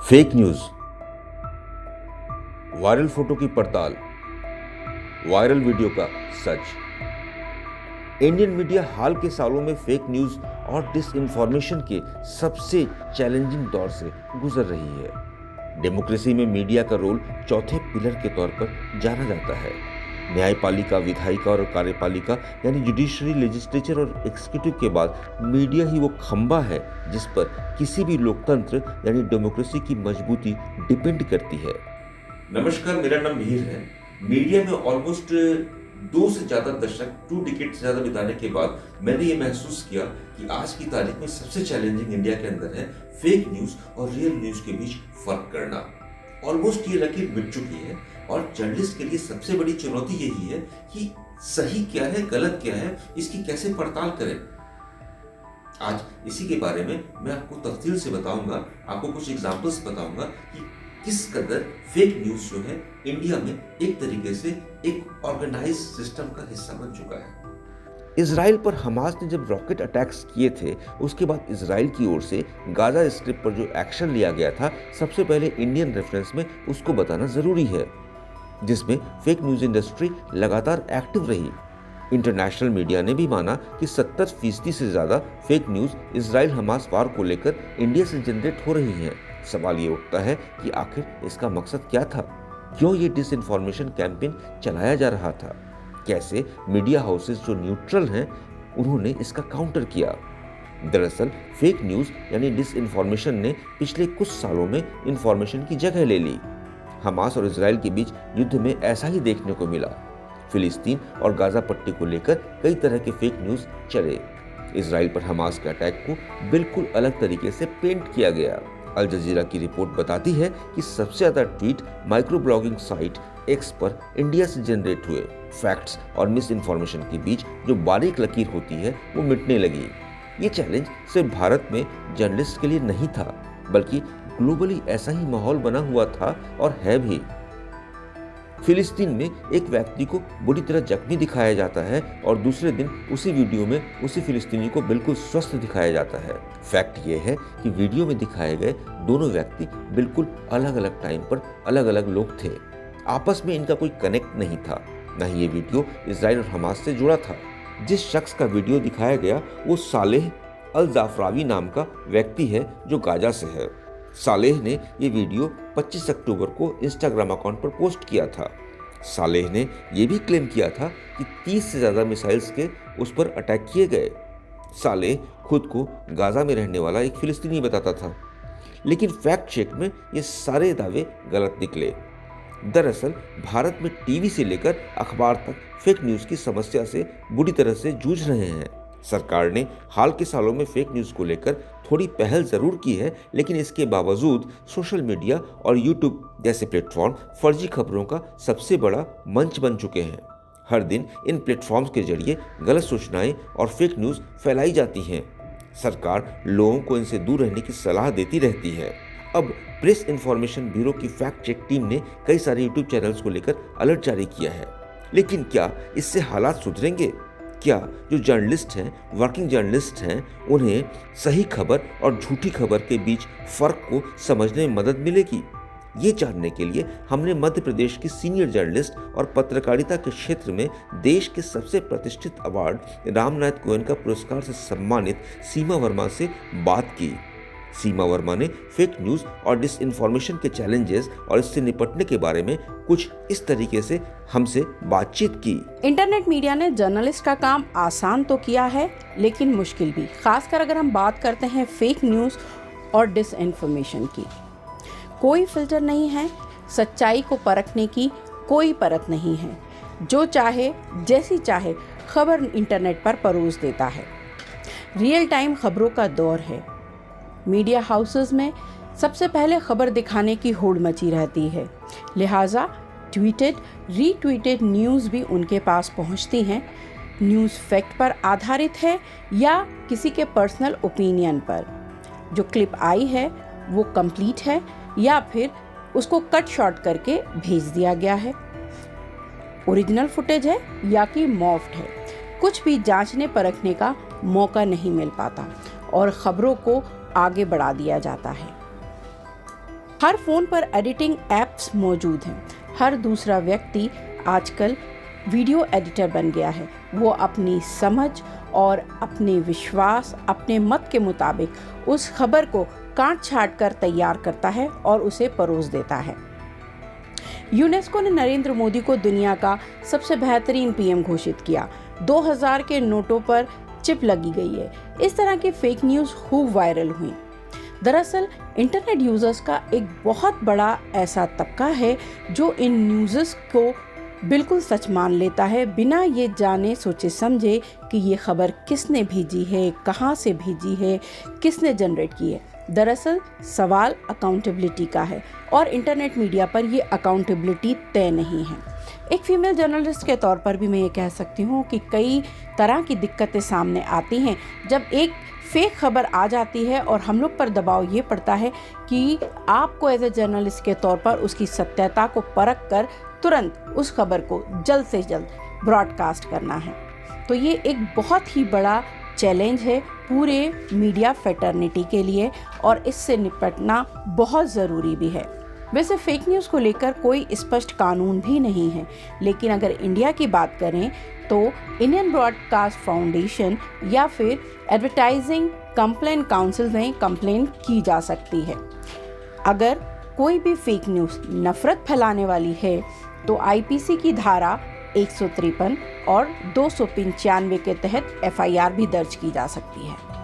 Fake news, viral photo की पड़ताल, viral video का सच। इंडियन मीडिया हाल के सालों में फेक न्यूज और डिसइंफॉर्मेशन के सबसे चैलेंजिंग दौर से गुजर रही है। डेमोक्रेसी में मीडिया का रोल चौथे पिलर के तौर पर जाना जाता है। न्यायपालिका, विधायिका और कार्यपालिका यानी जुडिशरी, लेजिस्लेचर और एग्जीक्यूटिव के बाद मीडिया ही वो खंबा है जिस पर किसी भी लोकतंत्र यानी डेमोक्रेसी की मजबूती डिपेंड करती है। नमस्कार, मेरा नाम मिहिर है। मीडिया में ऑलमोस्ट 2 से ज्यादा दशक, 2 डिकेड से ज्यादा बिताने के बाद मैंने ये महसूस किया कि आज की तारीख में सबसे चैलेंजिंग इंडिया के अंदर है फेक न्यूज और रियल न्यूज के बीच फर्क करना। ऑलमोस्ट ये लकीर मिट चुकी है और जर्नलिस्ट के लिए सबसे बड़ी चुनौती यही है कि सही क्या है, गलत क्या है, इसकी कैसे पड़ताल करें। आज इसी के बारे में मैं आपको तफसील से बताऊंगा, आपको कुछ एग्जांपल्स बताऊंगा कि किस कदर फेक न्यूज जो है इंडिया में एक तरीके से एक ऑर्गेनाइज सिस्टम का हिस्सा बन चुका है। इजराइल पर हमास ने जब रॉकेट अटैक्स किए थे, उसके बाद इजराइल की ओर से गाजा स्ट्रिप पर जो एक्शन लिया गया था, सबसे पहले इंडियन रेफरेंस में उसको बताना जरूरी है, जिसमें फेक न्यूज इंडस्ट्री लगातार एक्टिव रही। इंटरनेशनल मीडिया ने भी माना कि 70% से ज्यादा फेक न्यूज इजराइल हमास वार को लेकर इंडिया से जनरेट हो रही हैं। सवाल ये उठता है कि आखिर इसका मकसद क्या था? क्यों ये डिसइंफॉर्मेशन कैंपेन चलाया जा रहा था? कैसे मीडिया हाउसेस जो न्यूट्रल हैं उन्होंने इसका काउंटर किया? दरअसल फेक न्यूज यानी डिसइंफॉर्मेशन ने पिछले कुछ सालों में इंफॉर्मेशन की जगह ले ली। हमास और इजराइल के बीच युद्ध में ऐसा ही देखने को मिला। फिलिस्तीन और गाजा पट्टी को लेकर कई तरह के फेक न्यूज चले। इजराइल पर हमास के अटैक को बिल्कुल अलग तरीके से पेंट किया गया। अल जजीरा की रिपोर्ट बताती है कि सबसे ज्यादा tweet micro blogging site x पर इंडिया से जनरेट हुए। फैक्ट्स और मिस इन्फॉर्मेशन के बीच जो बारीक लकीर होती है वो मिटने लगी। ये चैलेंज सिर्फ भारत में जर्नलिस्ट के लिए नहीं था, बल्कि ग्लोबली ऐसा ही माहौल बना हुआ था और है भी। फिलिस्तीन में एक व्यक्ति को बुरी तरह जख्मी दिखाया जाता है और दूसरे दिन उसी वीडियो में उसी फिलिस्तीनी को बिल्कुल स्वस्थ दिखाया जाता है। फैक्ट ये है कि वीडियो में दिखाए गए दोनों व्यक्ति बिल्कुल अलग अलग टाइम पर अलग अलग लोग थे। आपस में इनका कोई कनेक्ट नहीं था, न ही ये वीडियो इजराइल और हमास से जुड़ा था। जिस शख्स का वीडियो दिखाया गया वो सालेह अल जाफरावी नाम का व्यक्ति है जो गाजा से है। सालेह ने ये वीडियो 25 अक्टूबर को इंस्टाग्राम अकाउंट पर पोस्ट किया था। सालेह ने यह भी क्लेम किया था कि 30 से ज़्यादा मिसाइल्स के उस पर अटैक किए गए। सालेह खुद को गाजा में रहने वाला एक फिलिस्तीनी बताता था, लेकिन फैक्ट चेक में ये सारे दावे गलत निकले। दरअसल भारत में टीवी से लेकर अखबार तक फेक न्यूज़ की समस्या से बुरी तरह से जूझ रहे हैं। सरकार ने हाल के सालों में फेक न्यूज़ को लेकर थोड़ी पहल ज़रूर की है, लेकिन इसके बावजूद सोशल मीडिया और यूट्यूब जैसे प्लेटफॉर्म फर्जी खबरों का सबसे बड़ा मंच बन चुके हैं। हर दिन इन प्लेटफॉर्म्स के जरिए गलत सूचनाएं और फेक न्यूज़ फैलाई जाती हैं। सरकार लोगों को इनसे दूर रहने की सलाह देती रहती है। अब प्रेस इंफॉर्मेशन ब्यूरो की फैक्ट चेक टीम ने कई सारे यूट्यूब चैनल्स को लेकर अलर्ट जारी किया है, लेकिन क्या इससे हालात सुधरेंगे? क्या जो जर्नलिस्ट हैं, वर्किंग जर्नलिस्ट हैं, उन्हें सही खबर और झूठी खबर के बीच फर्क को समझने में मदद मिलेगी? ये जानने के लिए हमने मध्य प्रदेश की सीनियर जर्नलिस्ट और पत्रकारिता के क्षेत्र में देश के सबसे प्रतिष्ठित अवार्ड रामनाथ कोविंद का पुरस्कार से सम्मानित सीमा वर्मा से बात की। सीमा वर्मा ने फेक न्यूज़ और डिसइंफॉर्मेशन के चैलेंजेस और इससे निपटने के बारे में कुछ इस तरीके से हमसे बातचीत की। इंटरनेट मीडिया ने जर्नलिस्ट का काम आसान तो किया है, लेकिन मुश्किल भी, खासकर अगर हम बात करते हैं फेक न्यूज़ और डिसइंफॉर्मेशन की। कोई फिल्टर नहीं है, सच्चाई को परखने की कोई परत नहीं है। जो चाहे जैसी चाहे खबर इंटरनेट पर परोस देता है। रियल टाइम खबरों का दौर है। मीडिया हाउसेस में सबसे पहले खबर दिखाने की होड़ मची रहती है, लिहाजा ट्वीटेड, रीट्वीटेड न्यूज़ भी उनके पास पहुंचती हैं। न्यूज़ फैक्ट पर आधारित है या किसी के पर्सनल ओपिनियन पर। जो क्लिप आई है वो कंप्लीट है या फिर उसको कट शॉर्ट करके भेज दिया गया है, ओरिजिनल फुटेज है या कि मॉर्फ्ड है। कुछ भी जांचने परखने का मौका नहीं मिल पाता और खबरों को आगे बढ़ा दिया जाता है। हर फ़ोन पर एडिटिंग ऐप्स मौजूद हैं। हर दूसरा व्यक्ति आजकल वीडियो एडिटर बन गया है। वो अपनी समझ और अपने विश्वास, अपने मत के मुताबिक उस खबर को काट छाट कर तैयार करता है और उसे परोस देता है। यूनेस्को ने नरेंद्र मोदी को दुनिया का सबसे बेहतरीन पीएम घोषित किया। 2000 के नोटों पर चिप लगी गई है। इस तरह की फेक न्यूज़ खूब वायरल हुई। दरअसल इंटरनेट यूजर्स का एक बहुत बड़ा ऐसा तबका है जो इन न्यूज़ को बिल्कुल सच मान लेता है, बिना ये जाने सोचे समझे कि ये खबर किसने भेजी है, कहाँ से भेजी है, किसने जनरेट की है। दरअसल सवाल अकाउंटेबिलिटी का है और इंटरनेट मीडिया पर ये अकाउंटेबिलिटी तय नहीं है। एक फीमेल जर्नलिस्ट के तौर पर भी मैं ये कह सकती हूँ कि कई तरह की दिक्कतें सामने आती हैं जब एक फेक खबर आ जाती है और हम लोग पर दबाव ये पड़ता है कि आपको एज ए जर्नलिस्ट के तौर पर उसकी सत्यता को परख कर तुरंत उस खबर को जल्द से जल्द ब्रॉडकास्ट करना है। तो ये एक बहुत ही बड़ा चैलेंज है पूरे मीडिया फ्रेटर्निटी के लिए और इससे निपटना बहुत ज़रूरी भी है। वैसे फेक न्यूज़ को लेकर कोई स्पष्ट कानून भी नहीं है, लेकिन अगर इंडिया की बात करें तो इंडियन ब्रॉडकास्ट फाउंडेशन या फिर एडवर्टाइजिंग कंप्लेंट काउंसिल में कंप्लेंट की जा सकती है। अगर कोई भी फेक न्यूज़ नफरत फैलाने वाली है तो आईपीसी की धारा 153 और 295 के तहत एफआईआर भी दर्ज की जा सकती है।